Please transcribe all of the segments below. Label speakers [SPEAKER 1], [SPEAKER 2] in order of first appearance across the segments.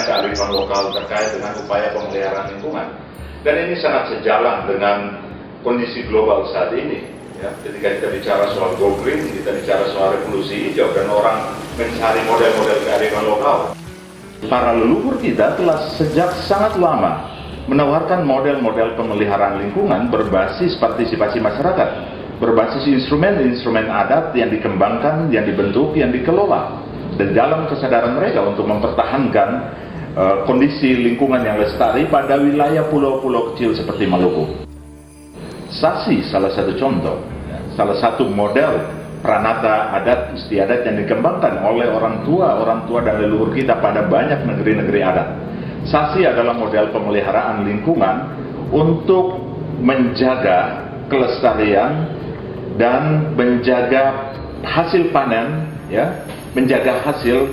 [SPEAKER 1] upaya kearifan lokal terkait dengan upaya pemeliharaan lingkungan. Dan ini sangat sejalan dengan kondisi global saat ini. Ya, ketika kita bicara soal go green, kita bicara soal revolusi hijau, dan orang mencari model-model kearifan lokal. Para leluhur kita telah sejak sangat lama menawarkan model-model pemeliharaan lingkungan berbasis partisipasi masyarakat, berbasis instrumen-instrumen adat yang dikembangkan, yang dibentuk, yang dikelola, dan dalam kesadaran mereka untuk mempertahankan kondisi lingkungan yang lestari pada wilayah pulau-pulau kecil seperti Maluku. Sasi salah satu contoh, salah satu model pranata adat istiadat yang dikembangkan oleh orang tua dan leluhur kita pada banyak negeri-negeri adat. Sasi adalah model pemeliharaan lingkungan untuk menjaga kelestarian dan menjaga hasil panen, ya, menjaga hasil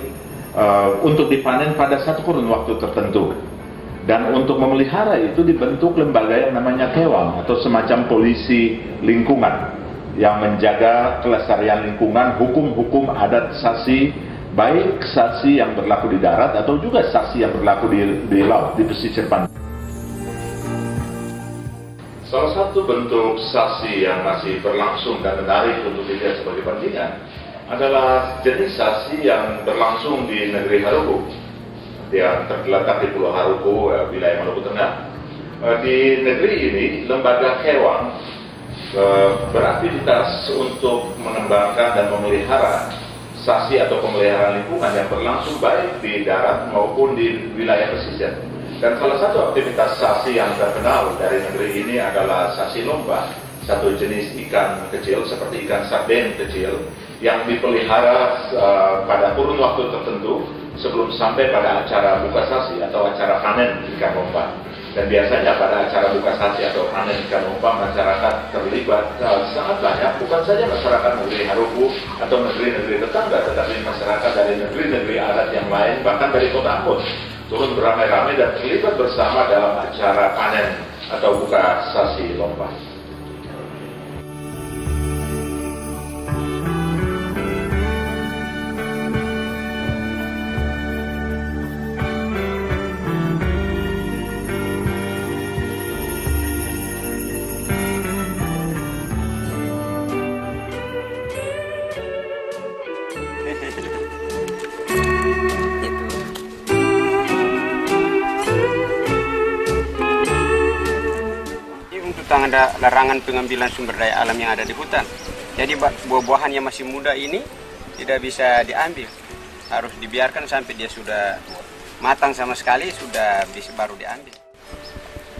[SPEAKER 1] untuk dipanen pada satu kurun waktu tertentu. Dan untuk memelihara itu dibentuk lembaga yang namanya Kewang, atau semacam polisi lingkungan yang menjaga kelestarian lingkungan, hukum-hukum adat Sasi, baik Sasi yang berlaku di darat atau juga Sasi yang berlaku di laut, di pesisir pantai. Salah satu bentuk Sasi yang masih berlangsung dan menarik untuk dilihat sebagai bandingan adalah jenis Sasi yang berlangsung di negeri Haruku, yang terletak di Pulau Haruku, wilayah Maluku Tengah. Di negeri ini, lembaga Kewang beraktivitas untuk mengembangkan dan memelihara Sasi atau pemeliharaan lingkungan yang berlangsung baik di darat maupun di wilayah pesisir. Dan salah satu aktivitas Sasi yang terkenal dari negeri ini adalah Sasi lomba, satu jenis ikan kecil seperti ikan sarden kecil yang dipelihara pada kurun waktu tertentu sebelum sampai pada acara buka Sasi atau acara panen ikan lomba. Dan biasanya pada acara buka Sasi atau panen ikan lomba, masyarakat terlibat sangat banyak, bukan saja masyarakat negeri Haruku atau negeri-negeri tetangga, tetapi masyarakat dari negeri-negeri adat yang lain, bahkan dari kota Ambon, turun beramai-ramai dan terlibat bersama dalam acara panen atau buka Sasi lomba.
[SPEAKER 2] Ada larangan pengambilan sumber daya alam yang ada di hutan. Jadi buah-buahan yang masih muda ini tidak bisa diambil, harus dibiarkan sampai dia sudah matang sama sekali, sudah bisa baru diambil.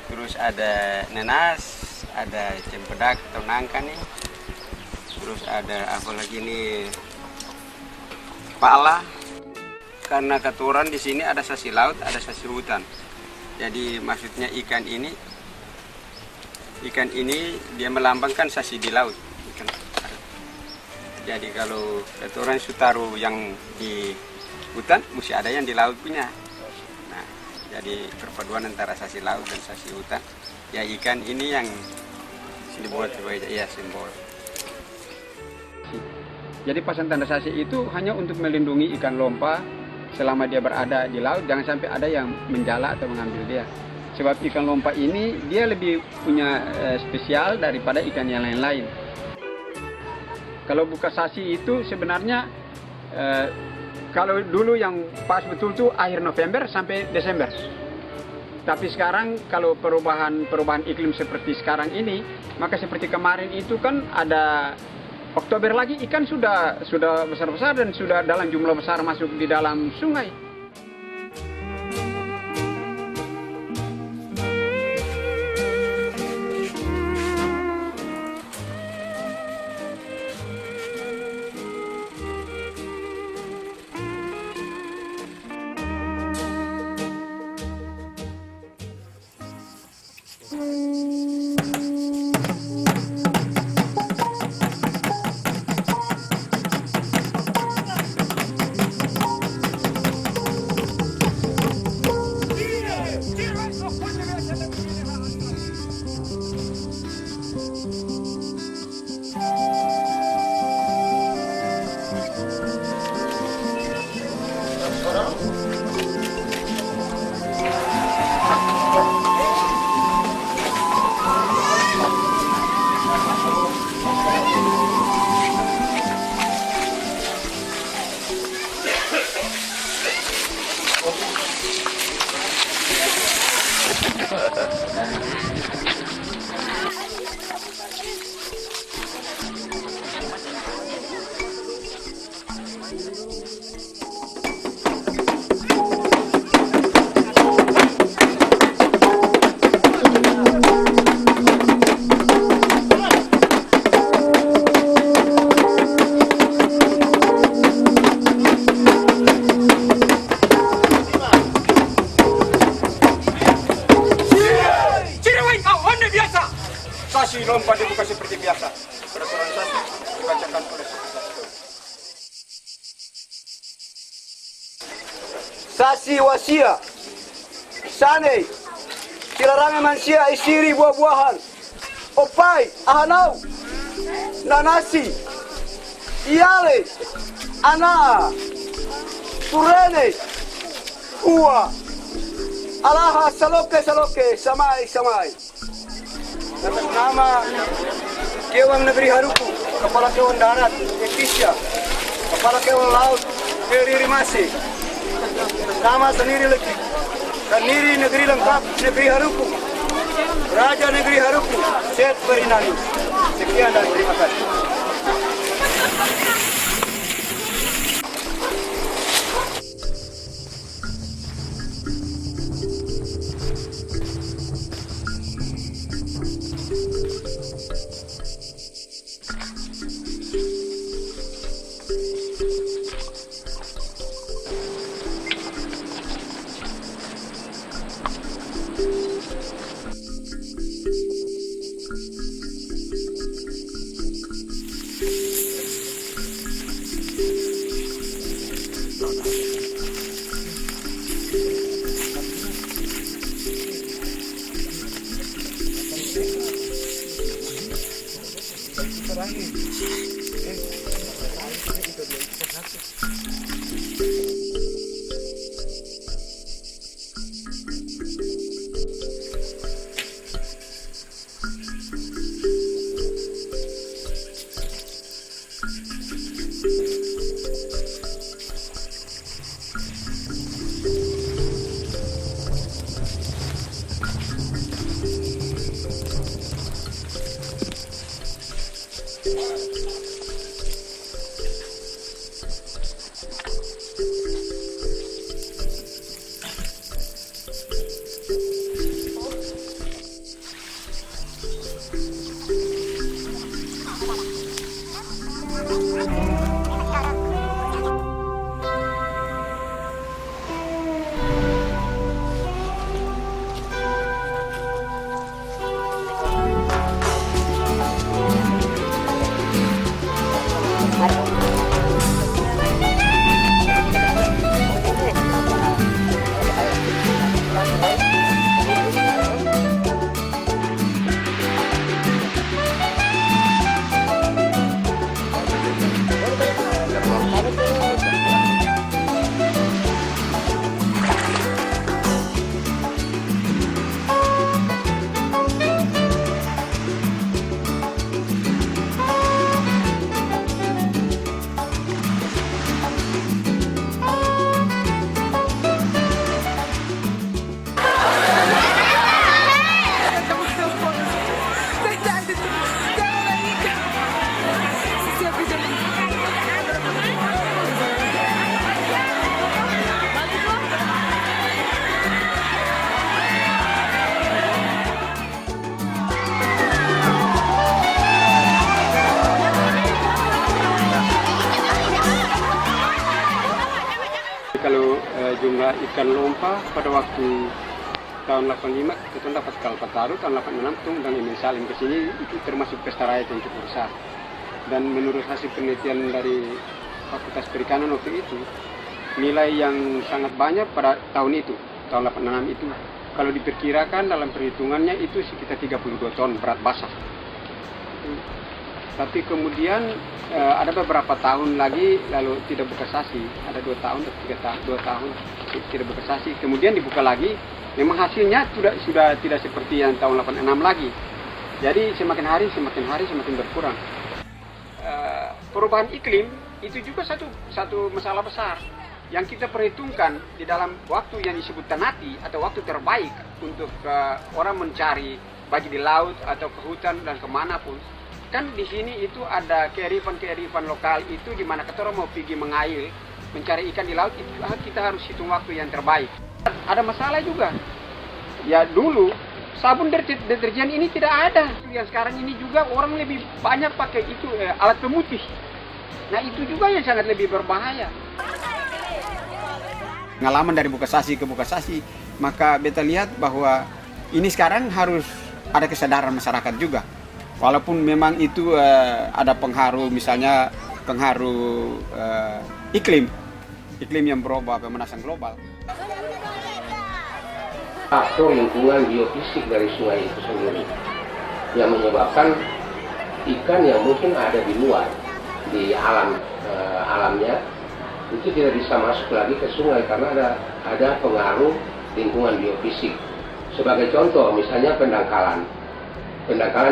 [SPEAKER 2] Terus ada nenas, ada cempedak atau nangka nih, terus ada apa lagi nih, pala. Karena katuran di sini ada sasi laut, ada sasi hutan. Jadi maksudnya ikan ini dia melambangkan Sasi di laut. Jadi kalau katuran sutaru yang di hutan, mesti ada yang di laut punya. Nah, jadi perpaduan antara Sasi laut dan Sasi hutan. Ya ikan ini yang dibuat sebagai simbol. Jadi pasang tanda Sasi itu hanya untuk melindungi ikan lompa selama dia berada di laut, jangan sampai ada yang menjala atau mengambil dia. Sebab ikan lompa ini dia lebih punya spesial daripada ikan yang lain-lain. Kalau buka Sasi itu sebenarnya kalau dulu yang pas betul tuh akhir November sampai Desember. Tapi sekarang kalau perubahan iklim seperti sekarang ini, maka seperti kemarin itu kan ada Oktober lagi ikan sudah besar-besar dan sudah dalam jumlah besar masuk di dalam sungai. Sasi lompat dibuka seperti biasa. Peraturan sasi dibacakan oleh
[SPEAKER 3] Sasi wasia, sane, silarangan mansia isiri buah-buahan, opai, ahanau, nanasi, iale, ana, surene, hua, alaha saloke, samai. Atas nama Kewang Negeri Haruku, Kepala Kewang Darat, Ekisya, Kepala Kewang Laut, Riri Masih, nama sendiri lagi, sendiri negeri lengkap, Negeri Haruku, Raja Negeri Haruku, Set Berinani. Sekian dan terima kasih.
[SPEAKER 2] Kalau jumlah ikan lompa pada waktu tahun 85 kita dapat Kalpataru, tahun 86 Tung dan Emin Salim ke sini itu termasuk pesta rakyat yang cukup besar. Dan menurut hasil penelitian dari Fakultas Perikanan waktu itu, nilai yang sangat banyak pada tahun itu, tahun 86 itu, kalau diperkirakan dalam perhitungannya itu sekitar 32 ton berat basah. Tapi kemudian ada beberapa tahun lagi lalu tidak berkesasi, ada 2 tahun atau 2 tahun tidak berkesasi, kemudian dibuka lagi, memang hasilnya sudah tidak seperti yang tahun 86 lagi. Jadi semakin hari semakin berkurang. Perubahan iklim itu juga satu masalah besar. yang kita perhitungkan di dalam waktu yang disebut tanati atau waktu terbaik untuk orang mencari baik di laut atau ke hutan dan kemanapun, kan di sini itu ada kearifan lokal itu di mana kita mau pergi mengail mencari ikan di laut itu kita harus hitung waktu yang terbaik. Ada masalah juga. Ya dulu sabun deterjen ini tidak ada. Yang sekarang ini juga orang lebih banyak pakai itu alat pemutih. Nah itu juga yang sangat lebih berbahaya. Pengalaman dari Bukasasi ke Bukasasi, maka beta lihat bahwa ini sekarang harus ada kesadaran masyarakat juga. Walaupun memang itu ada pengaruh, misalnya pengaruh iklim yang berubah, pemanasan global.
[SPEAKER 4] Faktor lingkungan biofisik dari sungai itu sendiri yang menyebabkan ikan yang mungkin ada di luar, di alamnya, itu tidak bisa masuk lagi ke sungai karena ada pengaruh lingkungan biofisik. Sebagai contoh, misalnya pendangkalan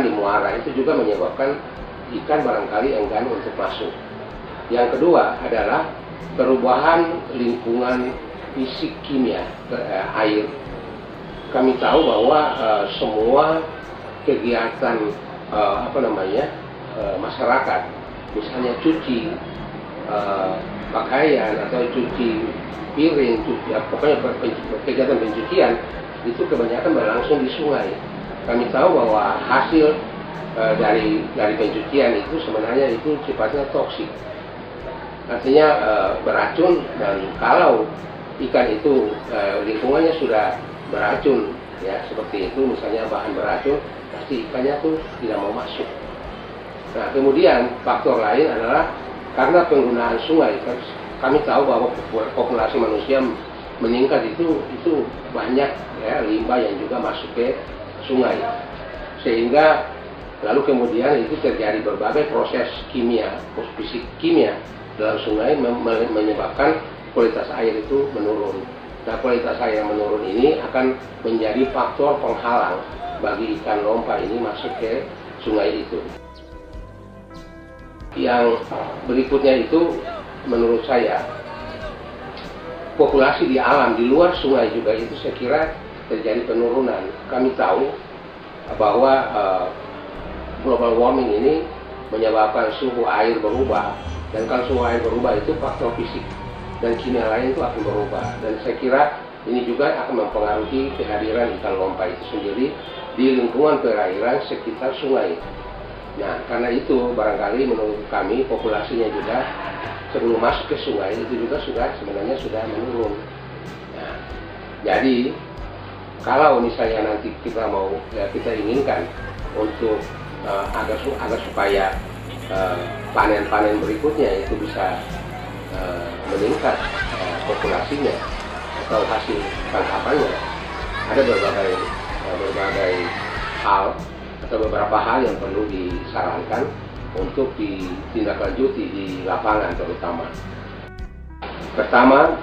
[SPEAKER 4] di muara itu juga menyebabkan ikan barangkali enggan untuk masuk. Yang kedua adalah perubahan lingkungan fisik kimia air. Kami tahu bahwa semua kegiatan masyarakat, misalnya cuci pakaian atau cuci piring, pokoknya kegiatan pencucian itu kebanyakan berlangsung di sungai. Kami tahu bahwa hasil dari pencucian itu sebenarnya itu sifatnya toksik, artinya beracun, dan kalau ikan itu lingkungannya sudah beracun, ya seperti itu misalnya bahan beracun, pasti ikannya tuh tidak mau masuk. Nah kemudian faktor lain adalah karena penggunaan sungai. Kami tahu bahwa populasi manusia meningkat itu banyak ya limbah yang juga masuk ke sungai, sehingga lalu kemudian itu terjadi berbagai proses kimia, fisik kimia dalam sungai menyebabkan kualitas air itu menurun. Nah kualitas air yang menurun ini akan menjadi faktor penghalang bagi ikan lompa ini masuk ke sungai itu. Yang berikutnya itu menurut saya populasi di alam di luar sungai juga itu saya kira terjadi penurunan. Kami tahu bahwa global warming ini menyebabkan suhu air berubah, dan kalau suhu air berubah itu faktor fisik dan kimia lain itu akan berubah, dan saya kira ini juga akan mempengaruhi kehadiran ikan lompa itu sendiri di lingkungan perairan sekitar sungai. Nah, karena itu barangkali menurut kami populasinya juga sebelum masuk ke sungai itu juga sebenarnya sudah menurun. Nah, jadi kalau misalnya nanti kita inginkan untuk agar supaya panen berikutnya itu bisa meningkat populasinya atau hasil tangkapannya, ada berbagai hal atau beberapa hal yang perlu disarankan untuk ditindaklanjuti di lapangan terutama. Pertama,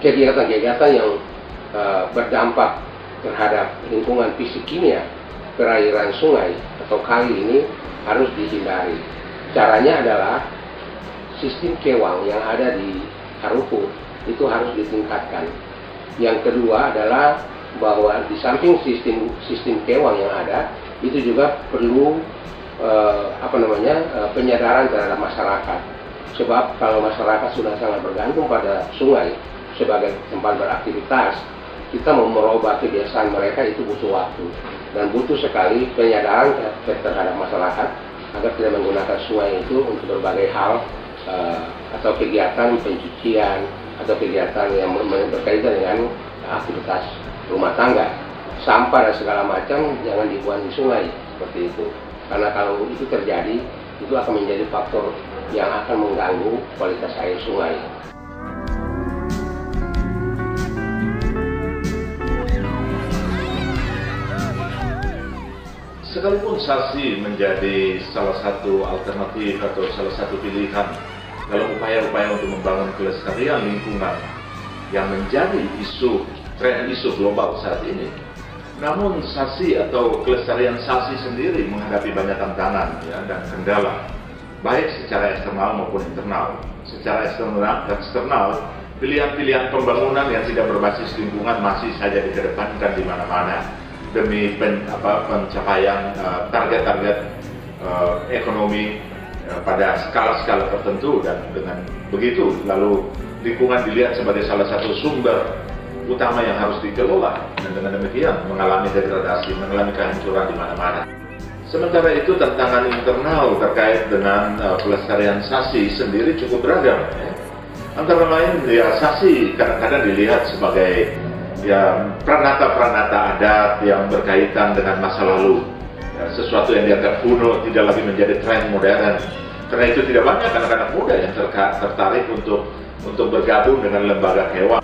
[SPEAKER 4] kegiatan-kegiatan yang berdampak terhadap lingkungan fisik kimia perairan sungai atau kali ini harus dihindari. Caranya adalah sistem kewang yang ada di Harupu itu harus ditingkatkan. Yang kedua adalah bahwa di samping sistem kewang yang ada, itu juga perlu penyadaran terhadap masyarakat. Sebab kalau masyarakat sudah sangat bergantung pada sungai sebagai tempat beraktivitas, kita mau merubah kebiasaan mereka itu butuh waktu, dan butuh sekali penyadaran terhadap masyarakat agar tidak menggunakan sungai itu untuk berbagai hal atau kegiatan pencucian atau kegiatan yang berkaitan dengan aktivitas rumah tangga. Sampah dan segala macam jangan dibuang di sungai seperti itu, karena kalau itu terjadi itu akan menjadi faktor yang akan mengganggu kualitas air sungai.
[SPEAKER 1] Sekalipun SARSI menjadi salah satu alternatif atau salah satu pilihan dalam upaya-upaya untuk membangun kelestarian lingkungan yang menjadi tren isu global saat ini, namun SARSI atau kelestarian SARSI sendiri menghadapi banyak tantangan dan kendala, baik secara eksternal maupun internal. Secara eksternal pilihan-pilihan pembangunan yang tidak berbasis lingkungan masih saja dikedepankan di mana-mana demi pencapaian target-target ekonomi pada skala-skala tertentu, dan dengan begitu lalu lingkungan dilihat sebagai salah satu sumber utama yang harus dikelola, dan dengan demikian mengalami degradasi, mengalami kehancuran di mana-mana. Sementara itu tantangan internal terkait dengan pelestarian sasi sendiri cukup beragam. Ya. Antara lain ya sasi kadang-kadang dilihat sebagai ya pranata-pranata adat yang berkaitan dengan masa lalu. Ya, sesuatu yang dianggap kuno tidak lagi menjadi tren modern. Karena itu tidak banyak anak-anak muda yang tertarik untuk bergabung dengan lembaga kewang.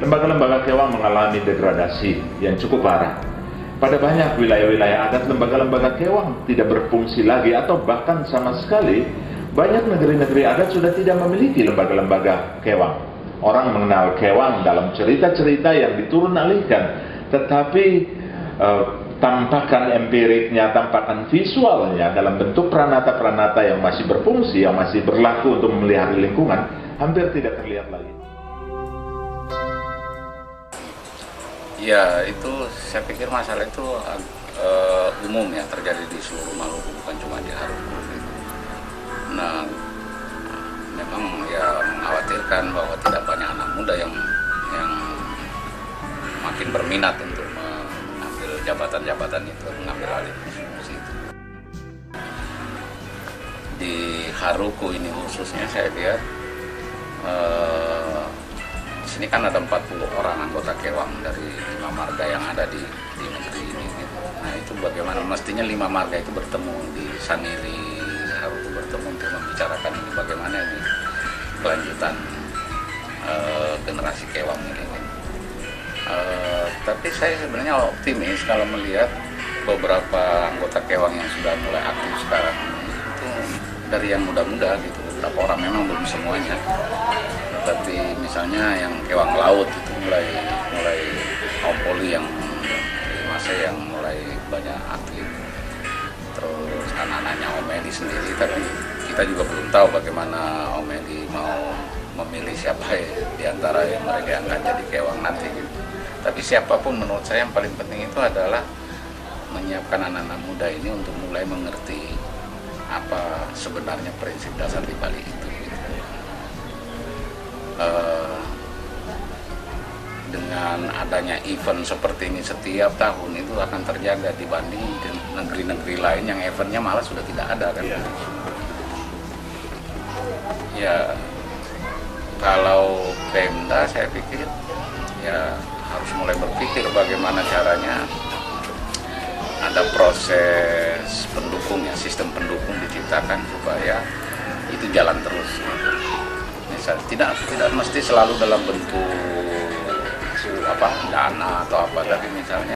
[SPEAKER 1] Lembaga-lembaga kewang mengalami degradasi yang cukup parah. Pada banyak wilayah-wilayah adat, lembaga-lembaga kewang tidak berfungsi lagi, atau bahkan sama sekali banyak negeri-negeri adat sudah tidak memiliki lembaga-lembaga kewang. Orang mengenal kewang dalam cerita-cerita yang diturun alihkan, tetapi tampakan empiriknya, tampakan visualnya dalam bentuk pranata-pranata yang masih berfungsi, yang masih berlaku untuk memelihara lingkungan, hampir tidak terlihat lagi.
[SPEAKER 5] Ya, itu saya pikir masalah itu umum ya, terjadi di seluruh Maluku, bukan cuma di Haruku gitu. Nah, memang ya mengkhawatirkan bahwa tidak banyak anak muda yang makin berminat untuk mengambil jabatan-jabatan itu, mengambil alih fungsi itu. Di Haruku ini khususnya saya lihat sini kan ada 40 orang anggota kewang dari 5 marga yang ada di negeri ini gitu. Nah itu bagaimana mestinya 5 marga itu bertemu di Saniri Haruku, bertemu untuk membicarakan ini bagaimana ini kelanjutan generasi kewang ini. Tapi saya sebenarnya optimis kalau melihat beberapa anggota kewang yang sudah mulai aktif sekarang itu dari yang muda-muda gitu. Beberapa orang memang belum semuanya. Tapi misalnya yang kewang laut itu mulai Opoli yang masa yang mulai banyak aktif. Terus anak-anaknya Omeli sendiri, tapi kita juga belum tahu bagaimana Omeli mau memilih siapa di antara yang mereka yang akan jadi kewang nanti gitu. Tapi siapapun menurut saya yang paling penting itu adalah menyiapkan anak-anak muda ini untuk mulai mengerti apa sebenarnya prinsip dasar di balik itu. Dengan adanya event seperti ini setiap tahun itu akan terjaga dibanding negeri-negeri lain yang eventnya malah sudah tidak ada kan. Ya kalau Pemda saya pikir ya harus mulai berpikir bagaimana caranya ada proses pendukung ya, sistem pendukung diciptakan supaya itu jalan terus. Tidak mesti selalu dalam bentuk dana atau apa, tapi misalnya